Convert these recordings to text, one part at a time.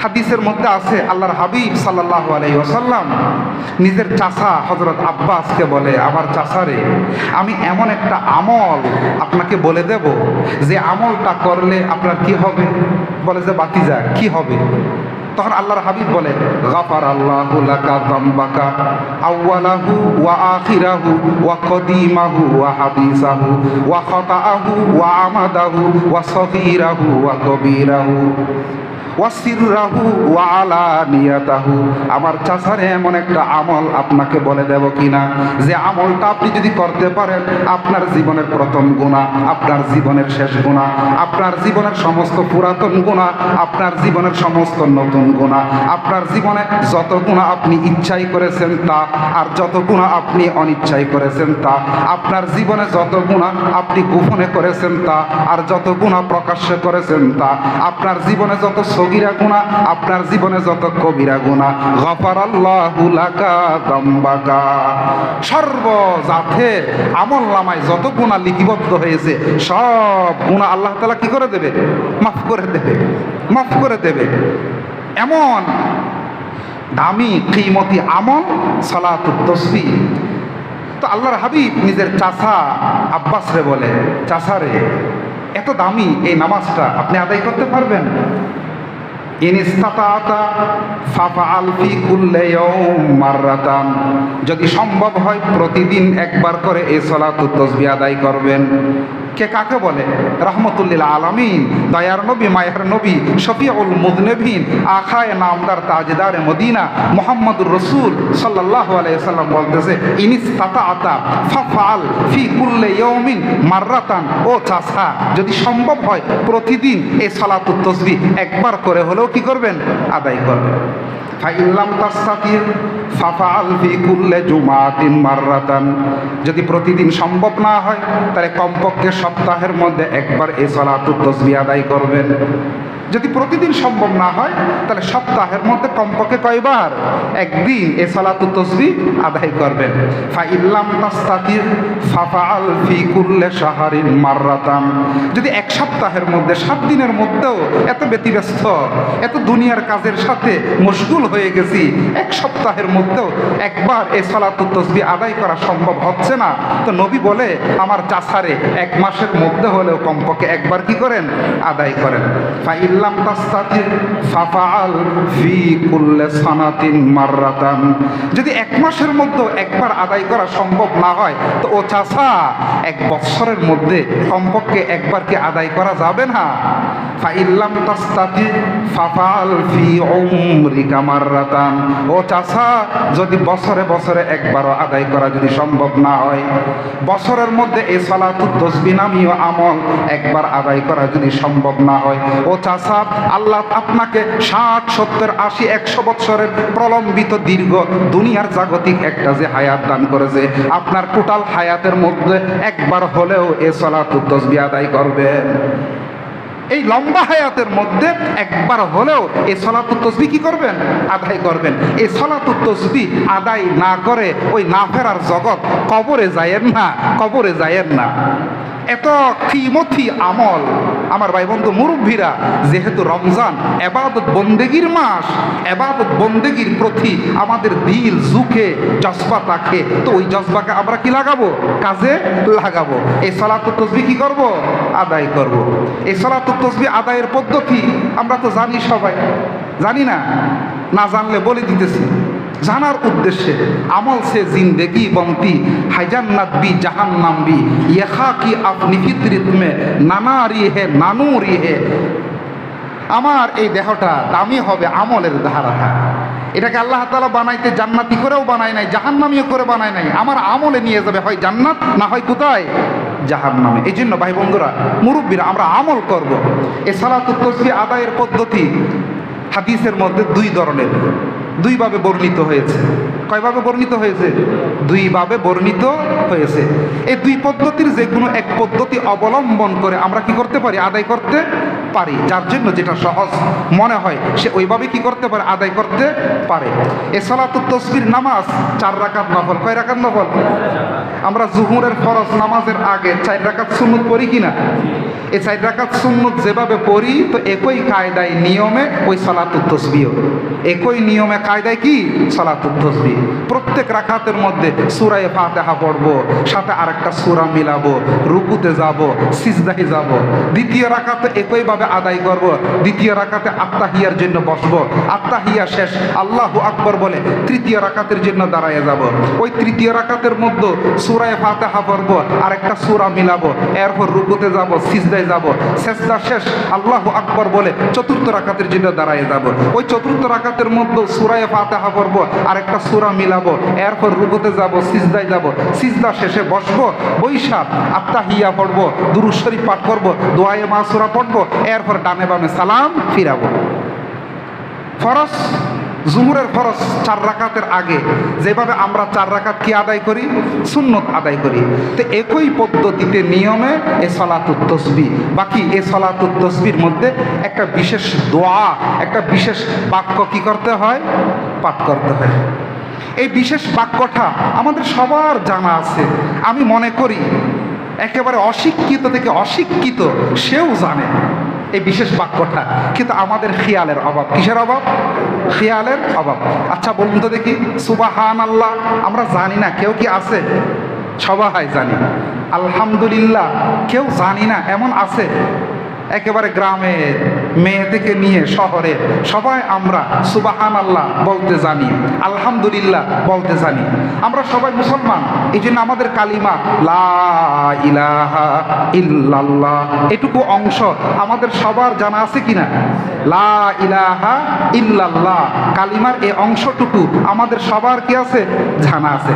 হাদিসের মধ্যে আছে আল্লাহর হাবিব সাল্লাল্লাহু আলাইহি ওয়াসাল্লাম নিজের চাচা হযরত আব্বাসকে বলে, আমার চাচারে, আমি এমন একটা আমল আপনাকে বলে দেব যে আমলটা করলে আপনার কি হবে। বলে যে বাতিজা কি হবে? তখন আল্লাহর হাবিব বলে, গাফারাল্লাহু লাকা যামবাকা আউওয়ালাহু ওয়া আখিরাহু ওয়া কদিমাহু ওয়া হাদিসাহু ওয়া খাতাআহু ওয়া আমাদাহু ওয়া সগীরাহু ওয়া কবীরাহু ওয়াসিররাহু ওয়া আলানিয়াতাহু। আমার চাচারে এমন একটা আমল আপনাকে বলে দেব কিনা, যে আমলটা আপনি যদি করতে পারেন আপনার জীবনের প্রথম গুনাহ, আপনার জীবনের শেষ গুনাহ, আপনার জীবনের সমস্ত পুরাতন গুনাহ, আপনার জীবনের সমস্ত নতুন গুনাহ, আপনার জীবনে যত গুনাহ আপনি ইচ্ছাই করেছেন তা, আর যত গুনাহ আপনি অনিচ্ছাই করেছেন তা, আপনার জীবনে যত গুনাহ আপনি গোপনে করেছেন তা, আর যত গুনাহ প্রকাশ্যে করেছেন তা, আপনার জীবনে যত সগীরা গুনাহ, আপনার জীবনে যত কবিরা গুনাহ, গফারাল্লাহু লাকা যামবাকা, সর্বজাতের আমল নামায় যত গুনাহ লিপিবদ্ধ হয়েছে সব গুনাহ আল্লাহ তাআলা কি করে দেবে? মাফ করে দেবে, মাফ করে দেবে। এমন দামি কিমতি আমল সালাতুত তাসবিহ। তো আল্লাহর হাবিব নিজের চাচা আব্বাসরে বলে, চাচারে, এত দামি এই নামাজটা আপনি আদায় করতে পারবেন? ইন ইসতাতা'তা ফাফআল ফি কুল্লি ইয়াওম মাররাতান, যদি সম্ভব হয় প্রতিদিন একবার করে এই সালাতুত তাসবিহ আদায় করবেন। কে কাকে বলে? রাহমাতুল্লিল আলামিন, দয়ার নবী, মায়ের নবী, শফিউল মুযনিবিন, আখায়ে নামদার, তাজদারে মদিনা মুহাম্মদুর রাসূল সাল্লাল্লাহু আলাইহি ওয়াসাল্লাম বলতেছে, ইন ইসতাতা'তা ফাফআল ফি কুল্লি ইয়াওমিন মাররাতান। ও চাচা, যদি সম্ভব হয় প্রতিদিন এই সালাতুত তাসবিহ একবার করে হলেও কি করবেন? আদায় করবেন। ফাইল্লাম তাস্তাতির ফাফআল ফি কুল্লি জুমাতিন মাররাতান, যদি প্রতিদিন সম্ভব না হয় তাহলে কমপক্ষে সপ্তাহের মধ্যে একবার এই সালাতুত তাসবিহ আদায় করবেন। যদি প্রতিদিন সম্ভব না হয় তাহলে সপ্তাহের মধ্যে কমপক্ষে কয়বার? একদিন এই সালাতুত তাসবিহ আদায় করবেন। ফাইল্লাম তাস্তাতির ফাফআল ফি কুল্লি শাহরিন মাররাতান, যদি এক সপ্তাহের মধ্যে 7 দিনের মধ্যেও এত ব্যতিব্যস্ত, এত দুনিয়ার কাজের সাথে মশগুল হয়ে গেছি, এক সপ্তাহের মধ্যেও একবার এই সালাতুত তাসবিহ আদায় করা সম্ভব হচ্ছে না, তো নবী বলে আমার চাচারে 1 মাসের মধ্যে হলেও কমপক্ষে একবার কি করেন? আদায় করেন। ফাইল্লাম তাস্তাতির ফাফআল ফি কুল্লি সানাতিন মাররাতান, যদি 1 মাসের মধ্যে একবার আদায় করা সম্ভব না হয় তো ও চাচা 1 বছরের মধ্যে কমপক্ষে একবার কি আদায় করা যাবে না? ফাইল্লাম তাস্তাতির ফাফআল ফি উমরিকা মাররাতান, ও চাচা, যদি বছরে বছরে একবারও আদায় করা যদি সম্ভব না হয়, বছরের মধ্যে এই সালাতুত তাসবিহ নামীয় আমল একবার আদায় করা যদি সম্ভব না হয়, ও চাচা, আল্লাহ আপনাকে 60, 70, 80, 100 বছরের প্রলম্বিত দীর্ঘ দুনিয়ার জাগতিক একটা যে হায়াত দান করেছে, আপনার টোটাল হায়াতের মধ্যে একবার হলেও এই সালাতুত তাসবিহ আদায় করবেন। এই লম্বা হায়াতের মধ্যে একবার হলেও এই সালাতুত তাসবিহ কি করবেন? আদায় করবেন। এই সালাতুত তাসবিহ আদায় না করে ওই না ফেরার জগৎ, কবরে যায়েন না, কবরে যায়েন না। এত কিমতি আমল আমার ভাই বন্ধু মুরব্বীরা, যেহেতু রমজান ইবাদত বন্দেগীর মাস, ইবাদত বন্দেগীর প্রতি আমাদের দিল ঝুঁকে জজবা থাকে, তো ওই জজবাকে আমরা কি লাগাবো? কাজে লাগাবো। এই সালাতুত তাসবিহ কি করব? আদায় করব। এই সালাতুত তাসবিহ আদায়ের পদ্ধতি আমরা তো জানি, সবাই জানি না, না জানলে বলে দিতেছি জানার উদ্দেশ্যে। আমল সে জিন্দেগি বনতি হাই জান্নাত বি জাহান্নাম বি, ইয়া কি আপনি ফিতরিত মে নানারি হে নানুরি হে। আমার এই দেহটা দামি হবে আমলের ধারা। এটাকে আল্লাহ তাআলা বানাইতে জান্নাতি করেও বানায় নাই, জাহান্নামীও করে বানায় নাই, আমার আমলে নিয়ে যাবে হয় জান্নাত না হয় কোথায়? জাহান্নামে। এই জন্য ভাই বন্ধুরা মুরব্বীরা আমরা আমল করব। এই সালাতুত তাসবিহ আদায়ের পদ্ধতি হাদিসের মধ্যে 2 ধরনের, 2 ভাবে বর্ণিত হয়েছে। কয়ভাবে বর্ণিত হয়েছে? 2 ভাবে বর্ণিত হয়েছে। এই 2 পদ্ধতির যে কোনো এক পদ্ধতি অবলম্বন করে আমরা কি করতে পারি? আদায় করতে পারি। যার জন্য যেটা সহজ মনে হয় সে ওইভাবে কি করতে পারে, আদায় করতে পারে। এ সালাতুত তাসবিহ নামাজ 4 রাকাত নফল। কয় রাকাত নফল? আমরা জুহুরের ফরজ নামাজের আগে 4 রাকাত সুন্নত পড়ি কিনা? এই 4 রাকাত সুন্নত যেভাবে পড়ি তো একই কায়দায় নিয়মে ওই সালাতুত তাসবিহ, একই নিয়মে কায়দায় কি সালাতুত তাসবিহ। প্রত্যেক রাকাতের মধ্যে সূরা ফাতিহা পড়বো, সাথে আরেকটা সূরা মিলাবো, রুকুতে যাব, সিজদায় যাব। দ্বিতীয় রাকাতে একইভাবে আদায় করব। দ্বিতীয় রাকাতে আত্তাহিয়ার জন্য বসবো, আত্তাহিয়া শেষ আল্লাহু আকবার বলে তৃতীয় রাকাতের জন্য দাঁড়ায় যাব। ওই তৃতীয় রাকাতের মধ্যে সূরা ফাতিহা পড়বো, আরেকটা সূরা মিলাবো, এরপর রুকুতে যাব, সিজদায় যাব, সিজদা শেষ আল্লাহু আকবার বলে চতুর্থ রাকাতের জন্য দাঁড়ায় যাব। ওই চতুর্থ রাকাতের মধ্যে সূরা ফাতিহা পড়বো, আরেকটা সূরা মিলাবো, এরপর রুকুতে যাব, সিজদায় যাব, সিজদা শেষে বসবো, বৈশাখ আত্তাহিয়া পড়বো, দুরূদ শরীফ পাঠ করবো, দোয়ায়ে মাসুরা পড়বো, এরপর ডানে বামে সালাম ফিরাবো। ফরজ জুহুরের ফরজ 4 রাকাতের আগে যেভাবে আমরা 4 রাকাত কি আদায় করি, সুন্নত আদায় করি, তো একই পদ্ধতিতে নিয়মে এ সালাতুত তাসবিহ। বাকি এ সালাতুত তাসবিহর মধ্যে একটা বিশেষ দোয়া, একটা বিশেষ বাক্য কি করতে হয়, পাঠ করতে হয়। এই বিশেষ বাক্যটা আমাদের সবার জানা আছে। আমি মনে করি একেবারে অশিক্ষিত থেকে অশিক্ষিত সেও জানে এই বিশেষ বাক্যটা, কিন্তু আমাদের খেয়ালের অভাব। কিসের অভাব? খেয়ালের অভাব। আচ্ছা বলুন তো দেখি, সুবহানাল্লাহ আমরা জানি না, কেউ কি আছে? সবাই জানি। আলহামদুলিল্লাহ কেউ জানি না এমন আছে? একেবারে গ্রামের মেয়ে থেকে নিয়ে শহরে সবাই আমরা সুবহানাল্লাহ বলতে জানি, আলহামদুলিল্লাহ বলতে জানি। আমরা সবাই মুসলমান, এই জন্য আমাদের কালিমা লা ইলাহা ইল্লাল্লাহ এটুকু অংশ আমাদের সবার জানা আছে কিনা? লা ইলাহা ইল্লাল্লাহ কালিমার এই অংশটুকু আমাদের সবার কি আছে? জানা আছে।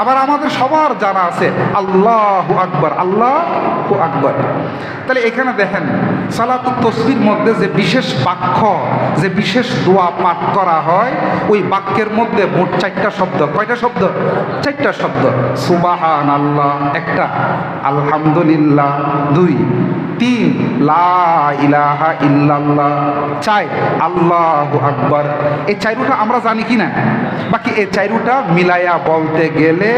আবার আমাদের সবার জানা আছে আল্লাহু আকবার, আল্লাহু আকবার। তাহলে এখানে দেখেন সালাতুত তাসবিহর মধ্যে যে বিশেষ বাক্য, যে বিশেষ দোয়া পাঠ করা হয়, ওই বাক্যের মধ্যে মোট 4টা শব্দ। কয়টা শব্দ? 4টা শব্দ। সুবহানাল্লাহ 1টা, আলহামদুলিল্লাহ 2, 3 লা ইলাহা ইল্লাল্লাহ, 4 আল্লাহু আকবার। এই 4টা আমরা জানি কি না? বাকি এই 4টা মিলায়া বলতে গেলে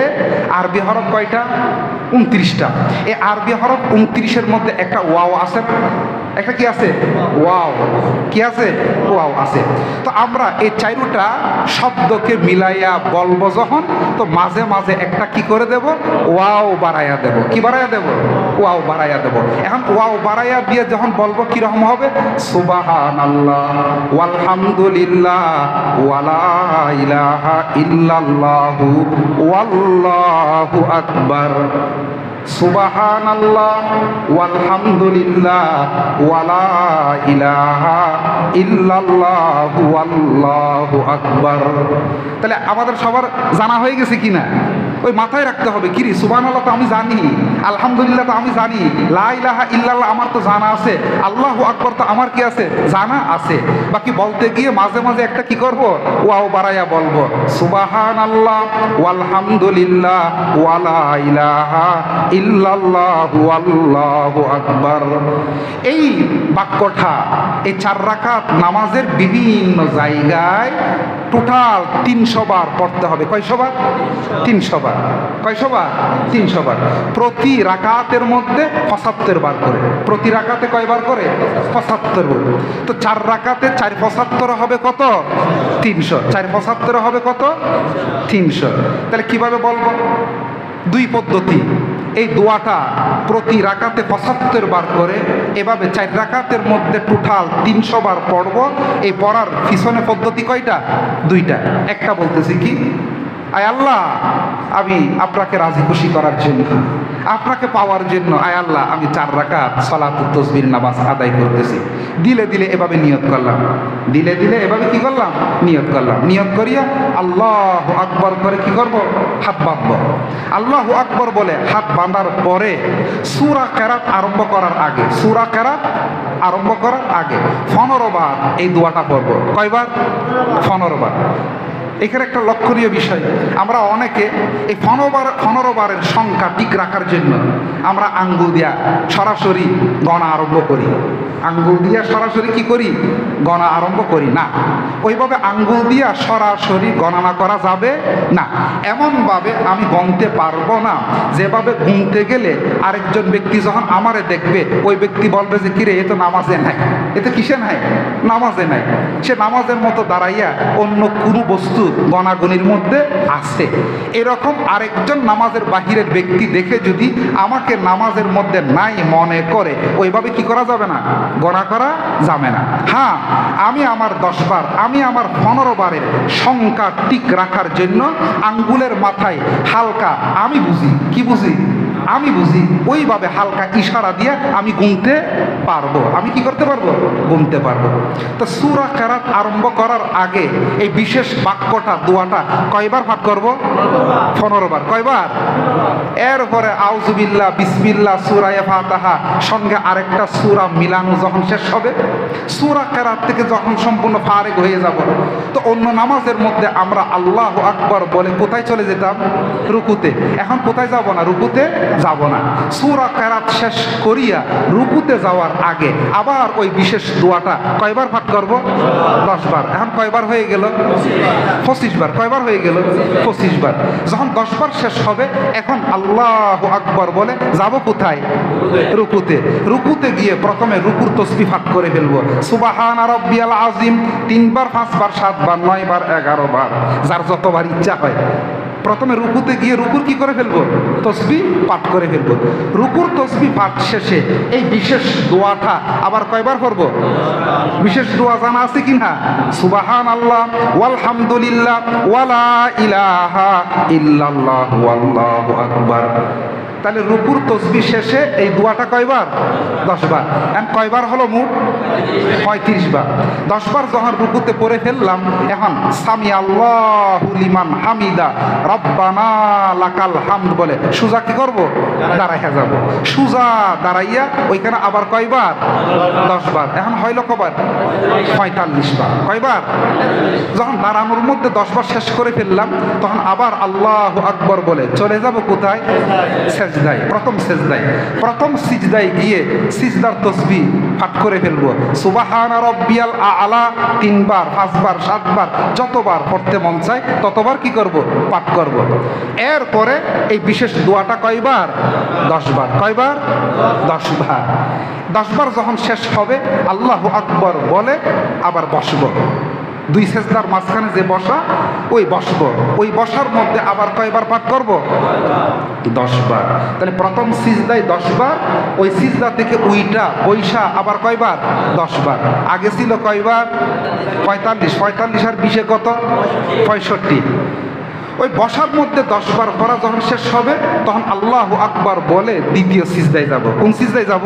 আরবি হরফ কয়টা? 29টা। এই আরবি হরফ 29-এর মধ্যে একটা ওয়াও আছে, একটা কি আছে? ওয়াও। কি আছে? ওয়াও আছে। তো আমরা এই 4টা শব্দকে মিলাইয়া বলবো যখন, তো মাঝে মাঝে একটা কি করে দেব? ওয়াও বাড়াইয়া দেব। কি বাড়াইয়া দেব? ওয়াও বাড়াইয়া দেব। এখন ওয়াও বাড়াইয়া দিয়ে যখন বলবো কিরকম হবে? সুবহানাল্লাহ ওয়ালহামদুলিল্লাহ ওয়ালা ইলাহা ইল্লাল্লাহু ওয়াল্লাহু আকবার। সুবহানাল্লাহ ওয়ালহামদুলিল্লাহ ওয়ালা ইলাহা ইল্লাল্লাহু ওয়াল্লাহু আকবার। তাহলে আমাদের সবার জানা হয়ে গেছে কিনা? ওই মাথায় রাখতে হবে, কিরে সুবহানাল্লাহ তো আমি জানি, আলহামদুলিল্লাহ তো আমি জানি, লা ইলাহা ইল্লাল্লাহ আমার তো জানা আছে, আল্লাহু আকবার তো আমার কি আছে? জানা আছে। বাকি বলতে গিয়ে মাঝে মাঝে একটা কি করব? ওয়াও বাড়াইয়া বলবো, সুবহানাল্লাহ ওয়ালহামদুলিল্লাহ ওয়ালা ইলাহা ইল্লাল্লাহু আল্লাহু আকবার। এই বাক্যটা এই 4 রাকাত নামাজের বিভিন্ন জায়গায় টোটাল 300 বার পড়তে হবে। কয়শো বার? 300 বার। কয়শো বার? 300 বার। প্রতি রাকাতের মধ্যে 75 বার করে। প্রতি রাকাতে কয়বার করে? 75 বার। তো 4 রাকাতে 4 75 হবে কত? 300। 4 75 হবে কত? 300। তাহলে কিভাবে বলবো? 2 পদ্ধতি। এই দোয়াটা প্রতি রাকাতে 75 বার করে, এভাবে 4 রাকাতের মধ্যে টোটাল 300 বার পড়ব। এই পড়ার পিছনে পদ্ধতি কয়টা? 2টা। একটা বলতেছি কি, আয় আল্লাহ আমি আপনাকে রাজি খুশি করার জন্য, আপনাকে পাওয়ার জন্য আয় আল্লাহ আমি 4 রাকাত সালাতুত তাসবিহ নামাজ আদায় করতেছি। দিলে দিলে এভাবে নিয়ত করলাম, দিলে দিলে এভাবে কি করলাম? নিয়ত করলাম। নিয়ত করিয়া আল্লাহু আকবার করে কি করব? হাত বাঁধব। আল্লাহু আকবার বলে হাত বাঁধার পরে সূরা কেরাত আরম্ভ করার আগে, সূরা কেরাত আরম্ভ করার আগে 15 বার এই দোয়াটা পড়ব। কয়বার? 15 বার। এখানে একটা লক্ষণীয় বিষয়, আমরা অনেকে এই 15 বারের সংখ্যা ঠিক রাখার জন্য আমরা আঙ্গুল দিয়া সরাসরি গণা আরম্ভ করি। আঙ্গুল দিয়া সরাসরি কি করি? গণা আরম্ভ করি না। ওইভাবে আঙ্গুল দিয়া সরাসরি গণনা করা যাবে না। এমনভাবে আমি গণতে পারবো না যেভাবে গুনতে গেলে আরেকজন ব্যক্তি যখন আমারে দেখবে ওই ব্যক্তি বলবে যে কিরে এ তো নামাজে নাই, এ তো কিসে নাই? নামাজে নাই। সে নামাজের মতো দাঁড়াইয়া অন্য কোনো বস্তু গণাগণির মধ্যে আছে। এরকম আরেকজন নামাজের বাহিরের ব্যক্তি দেখে যদি আমাকে নামাজের মধ্যে নাই মনে করে, ওইভাবে কি করা যাবে না? গণা করা যাবে না। হ্যাঁ, আমি আমার 10 বার, আমি আমার 15 বারের সংখ্যা ঠিক রাখার জন্য আঙ্গুলের মাথায় হালকা, আমি বুঝি, কি বুঝি? আমি বুঝি, ওইভাবে হালকা ইশারা দিয়ে আমি গুনতে পারবো। আমি কি করতে পারবো? গুনতে পারবো। তো সূরা কেরাত আরম্ভ করার আগে এই বিশেষ বাক্যটা, দোয়াটা কয়বার পাঠ করব? 15 বার। কয়বার? এরপরে আউযুবিল্লাহ, বিসমিল্লাহ, সূরা ফাতিহা সঙ্গে আরেকটা সূরা মিলানো যখন শেষ হবে, সূরা কেরাত থেকে যখন সম্পূর্ণ ফারেগ হয়ে যাব, তো অন্য নামাজের মধ্যে আমরা আল্লাহু আকবার বলে কোথায় চলে যেতাম? রুকুতে। এখন কোথায় যাব না? রুকুতে যাব না। সূরা কেরাত শেষ করিয়া রুকুতে যাওয়ার আগে আবার ওই বিশেষ দোয়াটা কয়বার পাঠ করব? 10 বার। এখন কয়বার হয়ে গেল? 25 বার। কয়বার হয়ে গেল? 25 বার। যখন 10 বার শেষ হবে, এখন আল্লাহু আকবার বলে যাব কোথায়? রুকুতে। রুকুতে গিয়ে প্রথমে রুকুর তাসবিহ পাঠ করে ফেলবো। সুবহান রাব্বিয়াল আযীম 3 বার, 5 বার, 7 বার, 9 বার, 11 বার, যার যতবার ইচ্ছা হয়। প্রথমে রুকুতে গিয়ে রুকুর কি করে ফেলবো? তসবিহ পাঠ করে ফেলবো। রুকুর তসবিহ পাঠ শেষে এই বিশেষ দোয়াটা আবার কয়বার করব? বিশেষ দোয়া জানা আছে কিনা? সুবহানাল্লাহ ওয়ালহামদুলিল্লাহ ওয়ালা ইলাহা ইল্লাল্লাহ ওয়াল্লাহু আকবার। তাহলে রুকুর তসবিহ শেষে এই দোয়াটা কয়বার? 10 বার। এখন কয়বার হলো মোট? 35 বার। 10 বার যখন রুকুতে পড়ে ফেললাম, এখন সামি আল্লাহু লিমান হামিদা রব্বানা লাকাল হামদ বলে সুজা কি করব? দাঁড়াইয়া যাব। সুজা দাঁড়াইয়া ওইখানে আবার কয়বার? 10 বার। এখন হইল কবার? 45 বার। কয়বার? যখন দাঁড়ানোর মধ্যে 10 বার শেষ করে ফেললাম, তখন আবার আল্লাহু আকবার বলে চলে যাব কোথায়? সেজদায়। প্রথম সেজদায়। প্রথম সিজদায় গিয়ে সিজদার তসবিহ পাঠ করে ফেলবো। সুবহান রাব্বিয়াল আ'লা 3 বার, 5 বার, 7 বার, যতবার পড়তে মন চায় ততবার কি করব? পাঠ করব। এরপরে এই বিশেষ দোয়াটা কয়বার? 10 বার। কয়বার? 10 বার। 10 বার যখন শেষ হবে, আল্লাহু আকবার বলে আবার বসবো। 2 সেজদার মাঝখানে যে বসা, ওই বসবো। ওই বসার মধ্যে আবার কয়বার পাঠ করব? 10 বার। তাহলে প্রথম সিজদায় 10 বার, ওই সিজদা থেকে উইটা বৈশা আবার কয়বার? 10 বার। আগে ছিল কয়বার? 45। 45 আর 20 কত? 65। ওই বসার মধ্যে 10 বার পড়া যখন শেষ হবে, তখন আল্লাহু আকবার বলে দ্বিতীয় সিজদায় যাব। কোন সিজদায় যাব?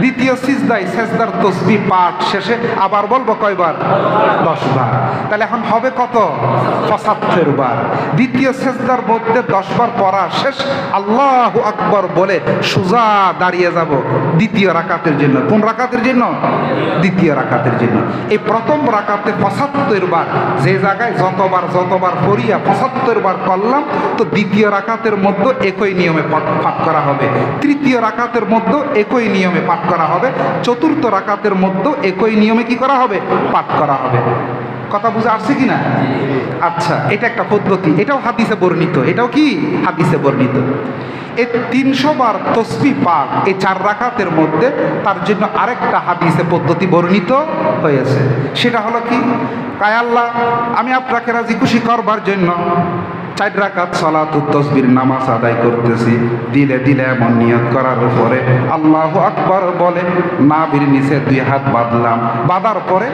দ্বিতীয় সিজদায় সেজদার তসবিহ পাঠ শেষে আবার বলবো কয়বার? 10 বার। তাহলে এখন হবে কত? 75 বার। দ্বিতীয় সেজদার মধ্যে 10 বার পড়া শেষ, আল্লাহু আকবার বলে সোজা দাঁড়িয়ে যাব দ্বিতীয় রাকাতের জন্য। কোন রাকাতের জন্য? দ্বিতীয় রাকাতের জন্য। এই প্রথম রাকাতে 75 বার, যে জায়গায় যতবার পড়িয়া 75 বার করলাম, তো দ্বিতীয় রাকাতের মধ্যে একই নিয়মে পাঠ করা হবে। তৃতীয় রাকাতের মধ্যে একই নিয়মে পাঠ করা হবে। চতুর্থ রাকাতের মধ্যে একই নিয়মে কি করা হবে? পাঠ করা হবে। কথা বুঝে আসছে কিনা? আচ্ছা, এটা একটা পদ্ধতি। এটাও হাদিসে বর্ণিত। এটাও কি? হাদিসে বর্ণিত। এই 300 বার তসবিহ পাঠ এই 4 রাকাতের মধ্যে তার জন্য আরেকটা হাদিসে পদ্ধতি বর্ণিত হয়েছে। সেটা হলো কি? কায় আল্লাহ, আমি আপনাকে রাজি খুশি করবার জন্য 4 রাকাত সালাতুত তাসবির নামাজ আদায় করতেছি। দিলে দিলে এমন নিয়ত করার পরে আল্লাহু আকবার বলে নাভির নিচে 2 হাত বাঁধলাম। বাঁধার পরে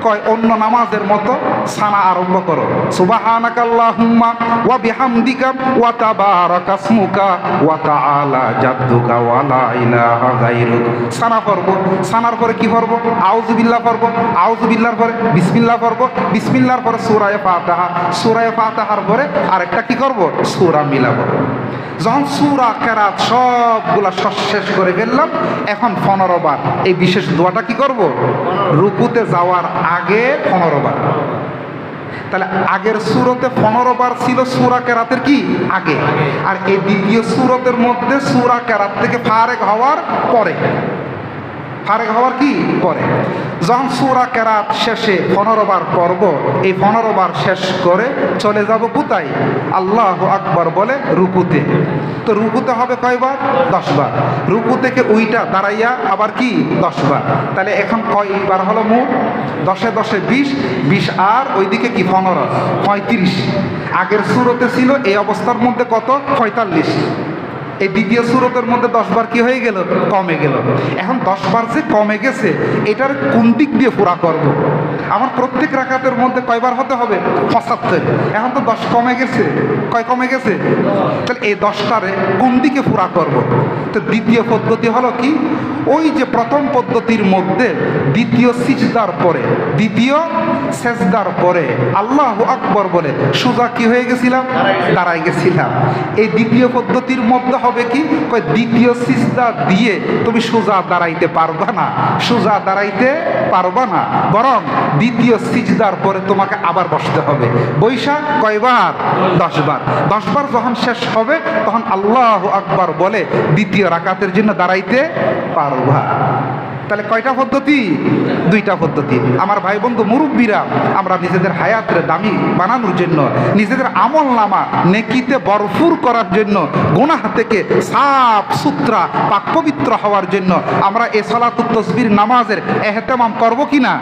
কয় অন্য নামাজের মতো সানা আরম্ভ করো। সুবহানাকাল্লাহুম্মা ওয়া বিহামদিকা ওয়া তাবারাকা ইসমুকা ওয়া তাআলা জাদ্দুকা ওয়া লা ইলাহা গায়রুক। সানা পড়ব। সানার পরে কি পড়ব? আউযুবিল্লাহ পড়ব। আউযুবিল্লাহর পরে বিসমিল্লাহ পড়ব। বিসমিল্লাহর পরে সূরা ফাতিহা। সূরা ফাতিহার পরে আরেকটা কি করব? সূরা মিলাবো। যখন সূরা কেরাত সবগুলা শেষ করে ফেললাম, এখন 15 বার এই বিশেষ দোয়াটা কি করব? রুকুতে যাওয়ার আগে 15 বার। তাহলে আগের সূরাতে 15 বার ছিল সূরা কেরাতের কি আগে, আর এই দ্বিতীয় সূরাতের মধ্যে সূরা কেরাত থেকে ফারেক হওয়ার পরে, ফারেক হওয়ার কি পরে। যখন সূরা কেরাত শেষে 15 বার পড়ব, এই 15 বার শেষ করে চলে যাব কোথায়? আল্লাহু আকবার বলে রুকুতে। তো রুকুতে হবে কয়বার? 10 বার। রুকু থেকে উইটা দাঁড়াইয়া আবার কি 10 বার। তাহলে এখন কয়বার হলো মোট? 10 × 10 = 20, 20 আর ওইদিকে কি 15, 35। আগের সূরাতে ছিল এই অবস্থার মধ্যে কত? 45। এই দ্বিতীয় সূরাতের মধ্যে 10 বার কি হয়ে গেল? কমে গেল। এখন 10 বার যে কমে গেছে, এটার কোন দিক দিয়ে পুরা করব? আমার প্রত্যেক রাকাতের মধ্যে কয়বার হতে হবে? 75। এখন তো 10 কমে গেছে, কয় কমে গেছে? তাহলে এই 10টারে কোন দিকে পুরা করব? তো দ্বিতীয় পদ্ধতি হলো কি, ওই যে প্রথম পদ্ধতির মধ্যে দ্বিতীয় সিজদার পরে, দ্বিতীয় সেজদার পরে আল্লাহু আকবার বলে সোজা কি হয়ে গেছিলাম? দাঁড়াই গেছিলাম। এই দ্বিতীয় পদ্ধতির মধ্যে হবে কি, কয় দ্বিতীয় সিজদা দিয়ে তুমি সোজা দাঁড়াইতে পারবা না, সোজা দাঁড়াইতে পারবা না, বরং দ্বিতীয় সিজদার পরে তোমাকে আবার বসতে হবে। বৈশা কয়বার? 10 বার। 10 বার যখন শেষ হবে তখন আল্লাহু আকবার বলে দ্বিতীয় রাকাতের জন্য দাঁড়াইতে পারবা। তাহলে কয়টা পদ্ধতি? 2টা পদ্ধতি। আমার ভাই বন্ধু মুরব্বীরা, আমরা নিজেদের হায়াতের দামি বানানোর জন্য, নিজেদের আমল নামা নেকিতে ভরপুর করার জন্য, গুনাহ থেকে সাফ সুতরা পাক পবিত্র হওয়ার জন্য আমরা এই সালাতুত তাসবিহ নামাজের এহতেমাম করব কি না?